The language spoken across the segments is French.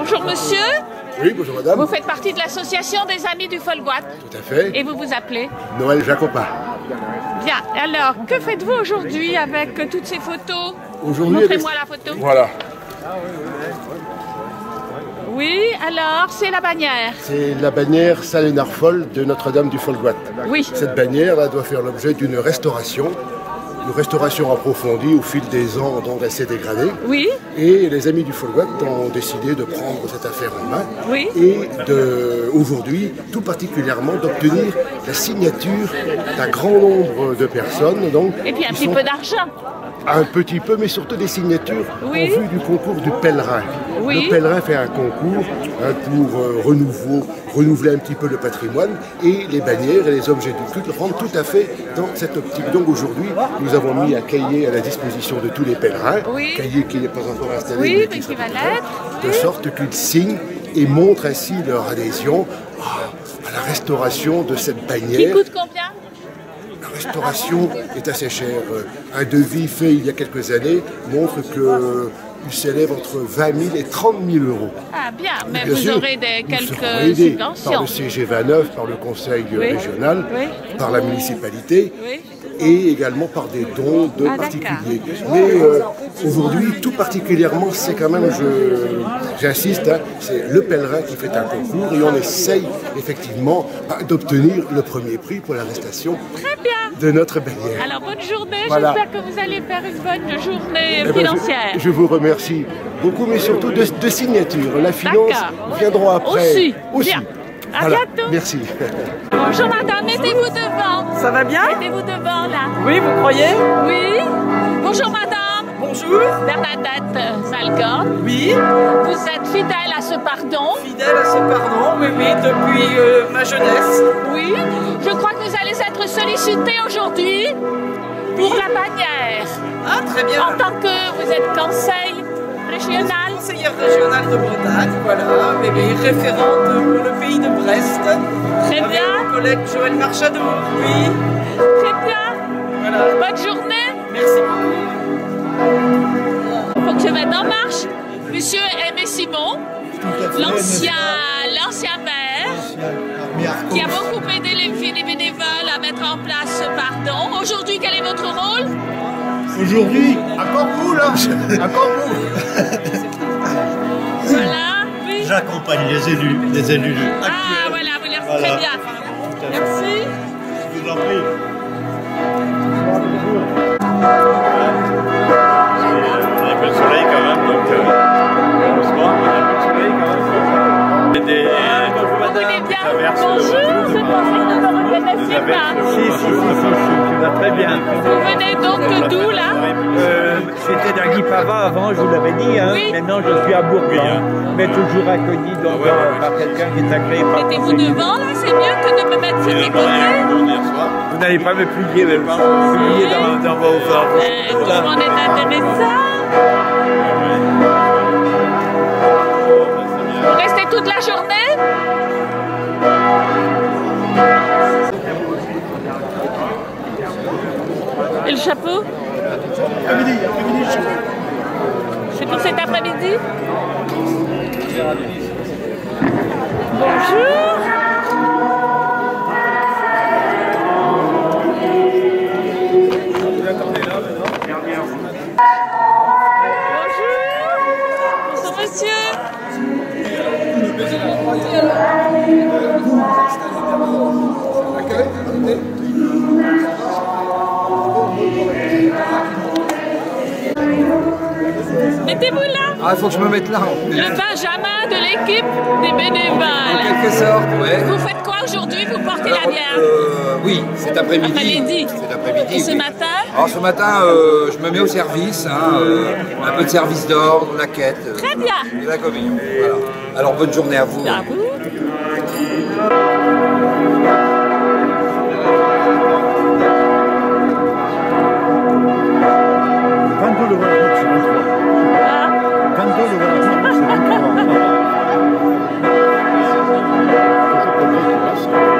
Bonjour monsieur. Oui, bonjour madame. Vous faites partie de l'association des Amis du Folgoat. Tout à fait. Et vous vous appelez? Noël Jacopin. Bien, alors que faites-vous aujourd'hui avec toutes ces photos? Aujourd'hui, montrez-moi la photo. Voilà. Oui, alors c'est la bannière. C'est la bannière Salénarfol de Notre-Dame du Folgoat. Oui. Cette bannière là doit faire l'objet d'une restauration. Une restauration approfondie au fil des ans dont elle s'est dégradée. Oui. Et les Amis du Folgoat ont décidé de prendre cette affaire en main. Oui. Et aujourd'hui, tout particulièrement, d'obtenir la signature d'un grand nombre de personnes. Donc, Et puis un petit peu d'argent. Un petit peu, mais surtout des signatures oui. en vue du concours du pèlerin. Oui. Le pèlerin fait un concours pour renouveler un petit peu le patrimoine, et les bannières et les objets du culte rentrent tout à fait dans cette optique. Donc aujourd'hui, nous avons mis un cahier à la disposition de tous les pèlerins, oui. cahier qui n'est pas encore installé, oui, mais qui va l'être, de sorte qu'ils signent et montrent ainsi leur adhésion à la restauration de cette bannière. Qui coûte combien ? La restauration est assez chère. Un devis fait il y a quelques années montre qu'il s'élève entre 20 000 et 30 000 euros. Ah bien, mais bien vous sûr, aurez quelques subventions. Par le CG29, par le conseil régional, par la municipalité. Oui. Et également par des dons de particuliers. Mais aujourd'hui, tout particulièrement, c'est quand même, j'insiste, c'est le pèlerin qui fait un concours et on essaye effectivement d'obtenir le premier prix pour l'arrestation de notre bannière. Alors bonne journée, voilà. J'espère que vous allez faire une bonne journée financière. Je vous remercie beaucoup, mais surtout de signature. La finance viendra après. Aussi. Bien. À bientôt. Merci. Bonjour madame, mettez-vous devant. Ça va bien? Mettez-vous devant là. Oui, vous croyez? Oui. Bonjour madame. Bonjour. Bernadette Malcorne. Oui. Vous êtes fidèle à ce pardon? Fidèle à ce pardon, oui, depuis ma jeunesse. Oui. Je crois que vous allez être sollicité aujourd'hui pour la bannière. Ah, très bien. En tant que vous êtes conseil régional. Conseillère régionale de Bretagne, voilà, mais référente pour le pays de Brest. Très bien. Mon collègue Joël Marchadot, oui. Très bien. Voilà. Bonne journée. Merci beaucoup. Il faut que je mette en marche. Monsieur Aimé Simon, l'ancien maire, qui a beaucoup aidé les bénévoles à mettre en place ce pardon. Aujourd'hui, quel est votre rôle? Aujourd'hui, encore vous là, encore vous. Voilà, oui. J'accompagne les élus actuels. Ah voilà, vous les remerciez très bien. Merci. Je vous en prie. Il y a un peu de soleil quand même, donc heureusement, il y a un peu de soleil quand même. Vous voulez bien? Bonjour, je pensais que vous ne me reconnaissiez pas. Tu vas très bien. Vous venez donc d'où là? J'étais d'Aguipava avant, je vous l'avais dit. Hein. Oui. Maintenant, je suis à Bourgoin, mais toujours accueilli donc, par quelqu'un qui est agréé par Mettez-vous devant là, c'est mieux que de me mettre sur les côtés. Vous n'allez pas me plier, mais pas me plier dans vos Tout le monde est intéressant. Vous restez toute la journée? Et le chapeau? C'est pour cet après-midi? Bonjour. Bonjour monsieur. Mettez-vous là. Ah, il faut que je me mette là. Le Benjamin de l'équipe des bénévoles. En quelque sorte, ouais. Vous faites quoi aujourd'hui? Vous portez la bière? Oui, cet après-midi. Après-midi. Cet après-midi. Et ce oui. matin? Alors ce matin, je me mets au service, hein, un peu de service d'ordre, la quête. Très bien. Et la communion. Voilà. Alors bonne journée à vous. À vous.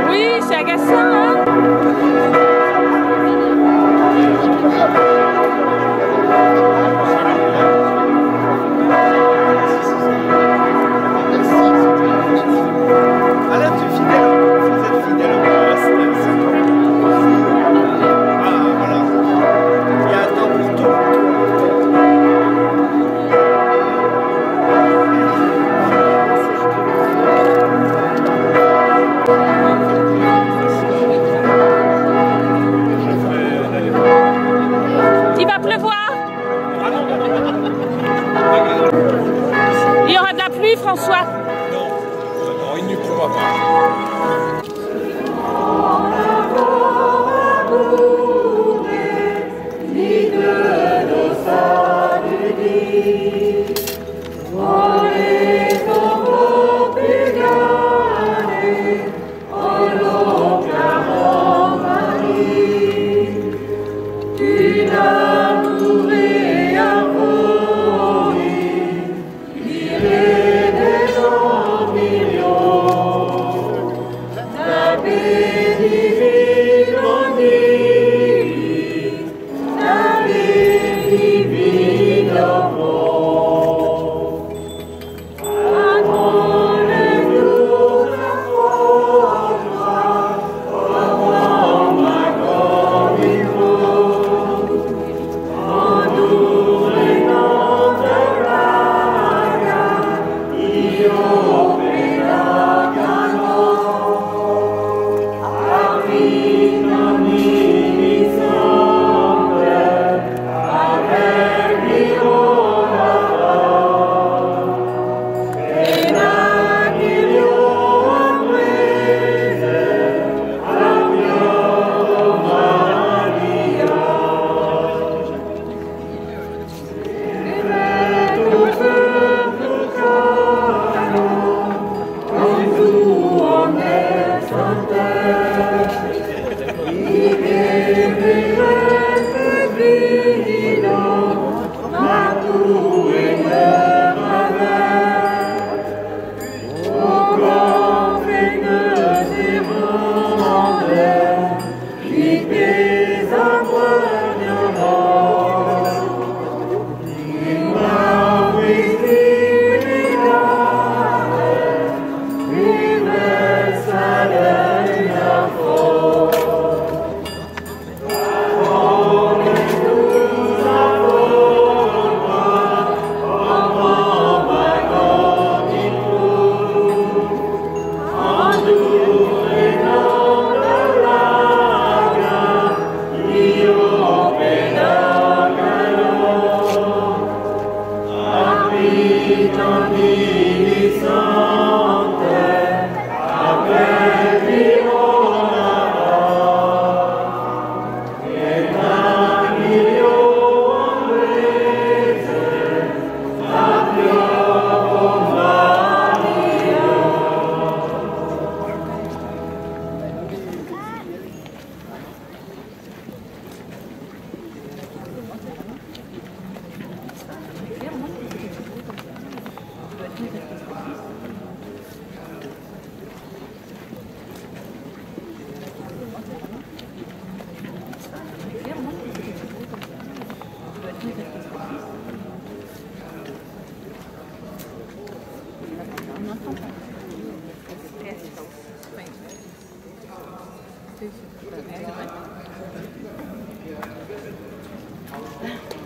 Oui, c'est agaçant, hein? nuit, François? Non, une nuit pour moi pas.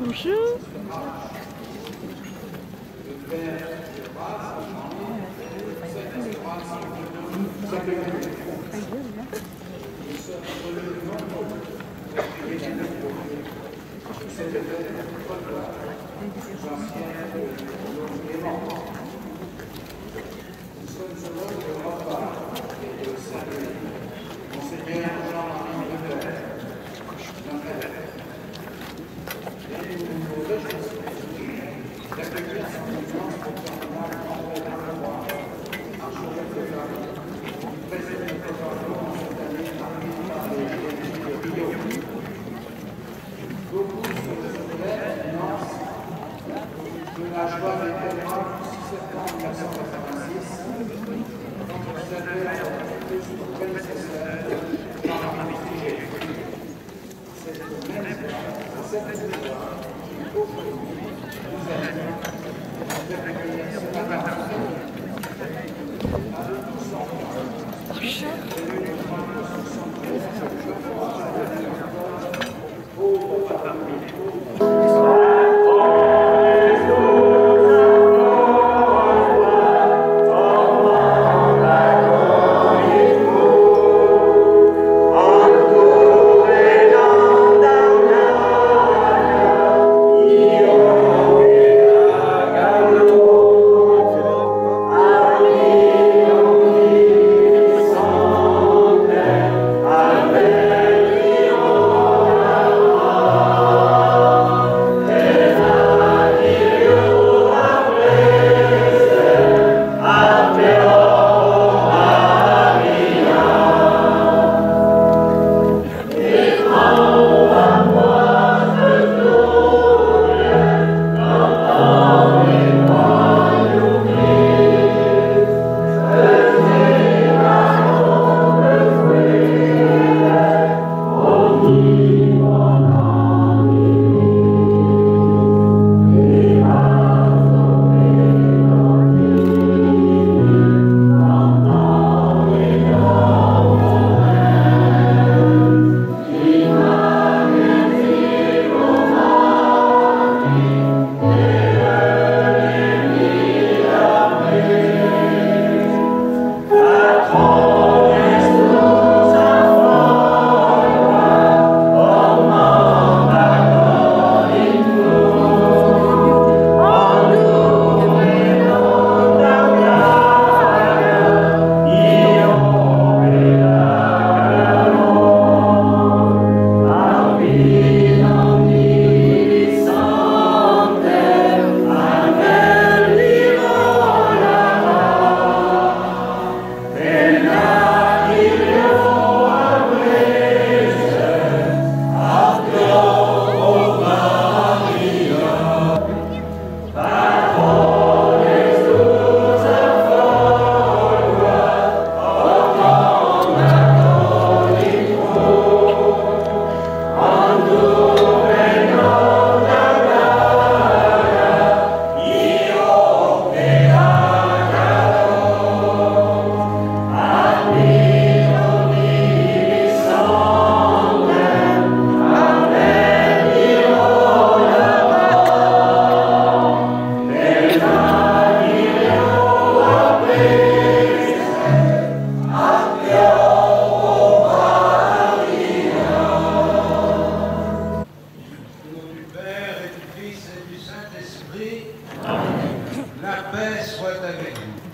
Bonjour.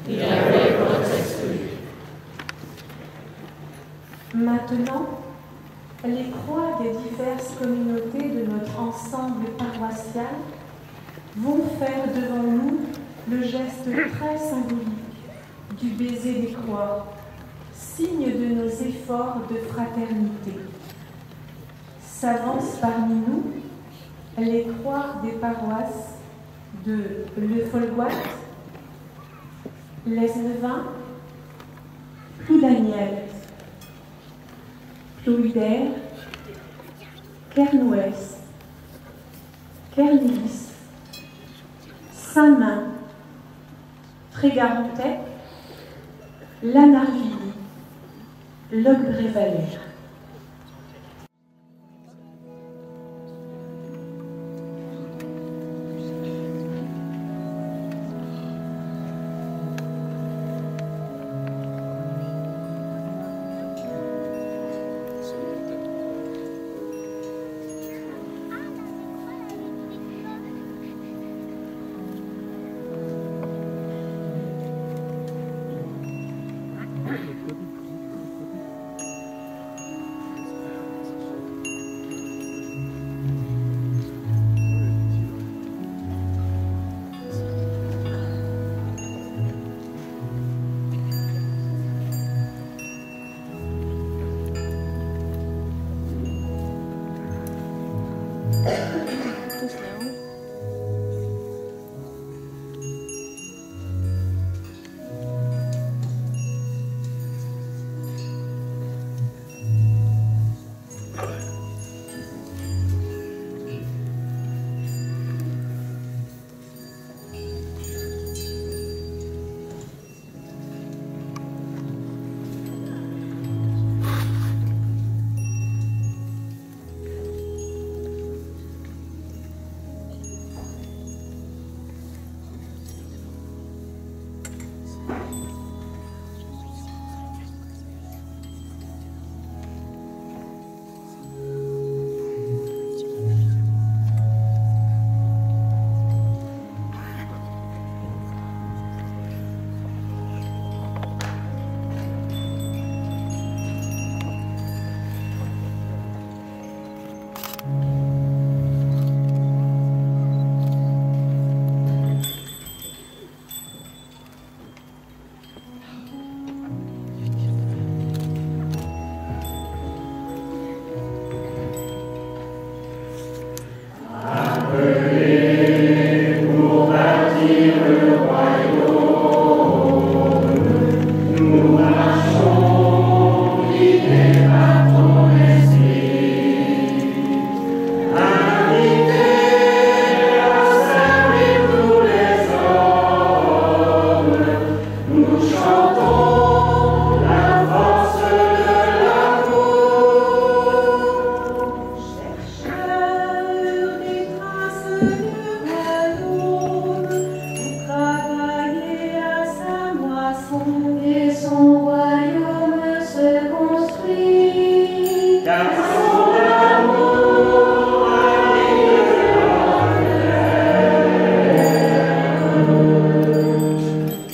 et avec votre esprit. Maintenant, les croix des diverses communautés de notre ensemble paroissial vont faire devant nous le geste très symbolique du baiser des croix, signe de nos efforts de fraternité. S'avancent parmi nous les croix des paroisses de Le Folgoat, Lesneven, Ploudaniel, Plouidère, Kernouès, Kernilis, Saint-Main, Trégarantec, Lanarvilly, Locbrévalère.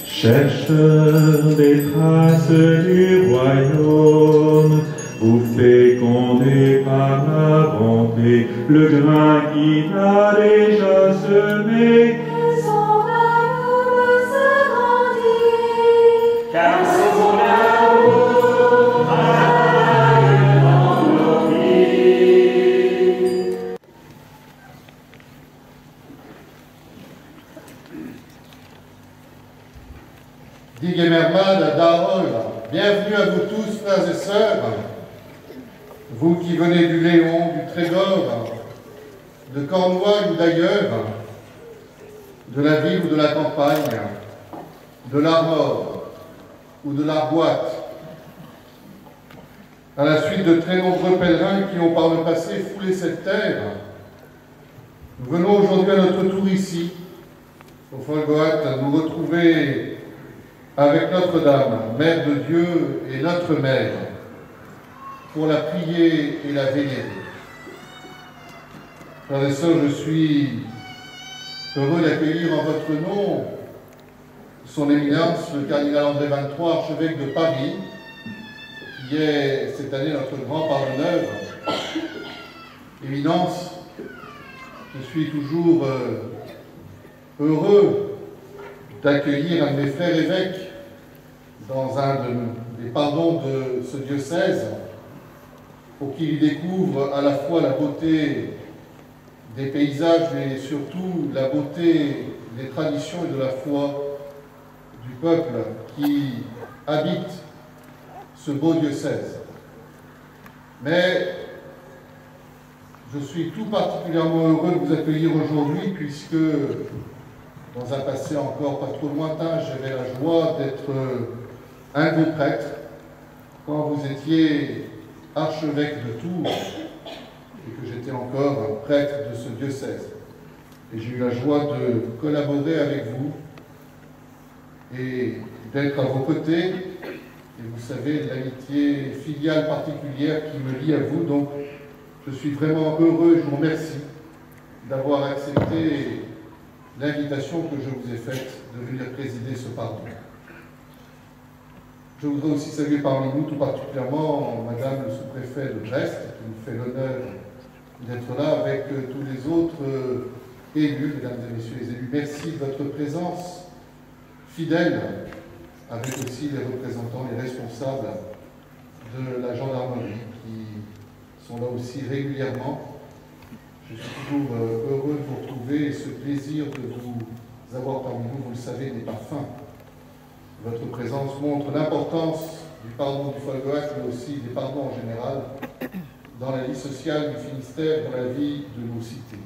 Chercheurs des traces du royaume, vous fécondez par la bonté le grain qui a déjà semé. Que son royaume s'agrandit, Car son amour travaille dans nos vies. Digemermad Darol, bienvenue à vous tous, frères et sœurs, vous qui venez du Léon, du Trégor, de Cornouailles ou d'ailleurs, de la ville ou de la campagne, de l'Armor ou de l'Arboite, à la suite de très nombreux pèlerins qui ont par le passé foulé cette terre. Nous venons aujourd'hui à notre tour ici, au Folgoat, nous retrouver avec Notre-Dame, Mère de Dieu et notre Mère, pour la prier et la vénérer. Frères et sœurs, je suis heureux d'accueillir en votre nom son éminence, le cardinal André XXIII, archevêque de Paris, qui est cette année notre grand pardonneur. Éminence, je suis toujours heureux d'accueillir un de mes frères évêques dans un des pardons de ce diocèse, pour qu'il y découvre à la fois la beauté des paysages, mais surtout la beauté des traditions et de la foi du peuple qui habite ce beau diocèse. Mais je suis tout particulièrement heureux de vous accueillir aujourd'hui, puisque dans un passé encore pas trop lointain, j'avais la joie d'être un de vos prêtres quand vous étiez archevêque de Tours et que j'étais encore un prêtre de ce diocèse. Et j'ai eu la joie de collaborer avec vous et d'être à vos côtés. Et vous savez, l'amitié filiale particulière qui me lie à vous. Donc, je suis vraiment heureux et je vous remercie d'avoir accepté l'invitation que je vous ai faite de venir présider ce pardon. Je voudrais aussi saluer parmi nous tout particulièrement Madame le sous-préfet de Brest, qui nous fait l'honneur d'être là avec tous les autres élus, mesdames et messieurs les élus. Merci de votre présence fidèle, avec aussi les représentants, les responsables de la gendarmerie qui sont là aussi régulièrement. Je suis toujours heureux de vous retrouver et ce plaisir de vous avoir parmi nous, vous le savez, n'est pas fin. Votre présence montre l'importance du pardon du Folgoat, mais aussi des pardons en général, dans la vie sociale du Finistère, dans la vie de nos cités.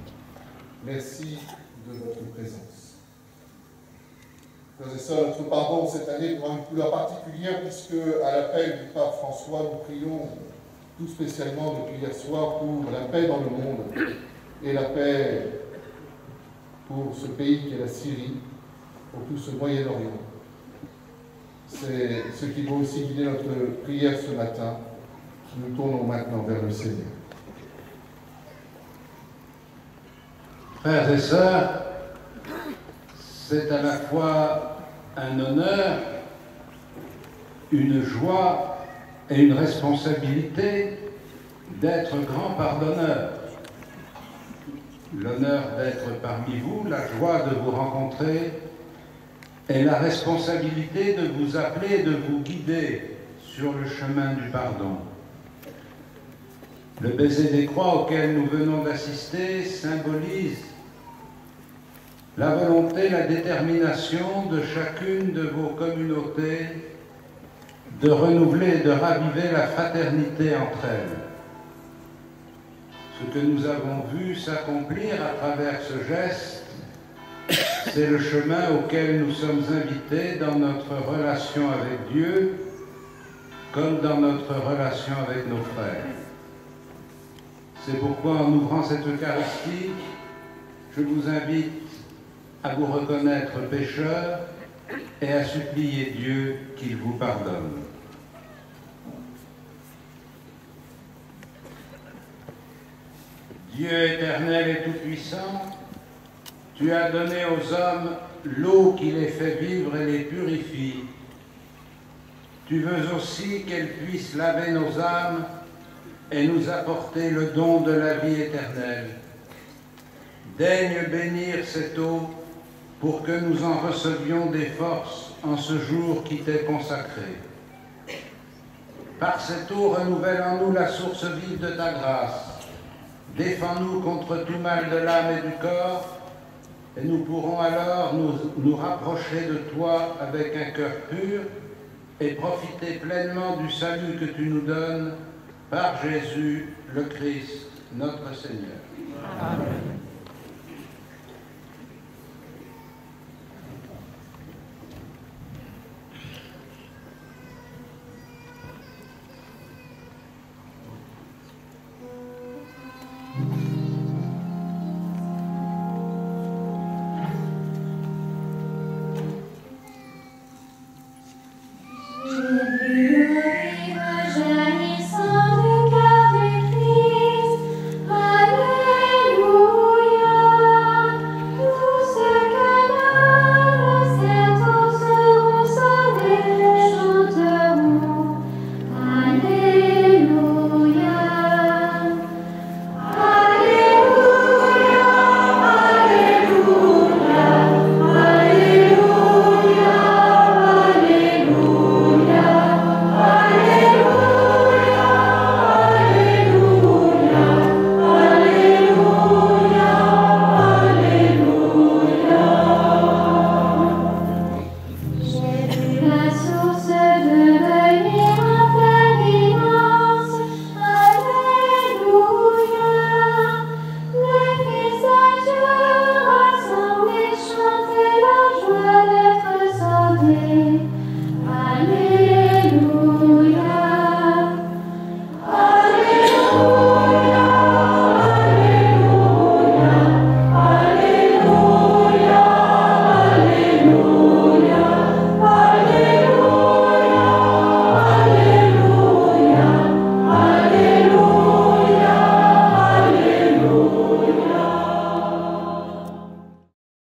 Merci de votre présence. Frères et sœurs, notre pardon cette année prend une couleur particulière, puisque à l'appel du pape François, nous prions tout spécialement depuis hier soir pour la paix dans le monde et la paix pour ce pays qui est la Syrie, pour tout ce Moyen-Orient. C'est ce qui va aussi guider notre prière ce matin. Nous tournons maintenant vers le Seigneur. Frères et sœurs, c'est à la fois un honneur, une joie et une responsabilité d'être grand pardonneur. L'honneur d'être parmi vous, la joie de vous rencontrer, et la responsabilité de vous appeler, de vous guider sur le chemin du pardon. Le baiser des croix auquel nous venons d'assister symbolise la volonté, la détermination de chacune de vos communautés de renouveler et de raviver la fraternité entre elles. Ce que nous avons vu s'accomplir à travers ce geste, c'est le chemin auquel nous sommes invités dans notre relation avec Dieu, comme dans notre relation avec nos frères. C'est pourquoi, en ouvrant cette Eucharistie, je vous invite à vous reconnaître pécheurs et à supplier Dieu qu'il vous pardonne. Dieu éternel et tout-puissant, tu as donné aux hommes l'eau qui les fait vivre et les purifie. Tu veux aussi qu'elle puisse laver nos âmes et nous apporter le don de la vie éternelle. Daigne bénir cette eau pour que nous en recevions des forces en ce jour qui t'est consacré. Par cette eau, renouvelle en nous la source vive de ta grâce. Défends-nous contre tout mal de l'âme et du corps, et nous pourrons alors nous rapprocher de toi avec un cœur pur et profiter pleinement du salut que tu nous donnes par Jésus, le Christ, notre Seigneur. Amen. Alléluia. Alléluia.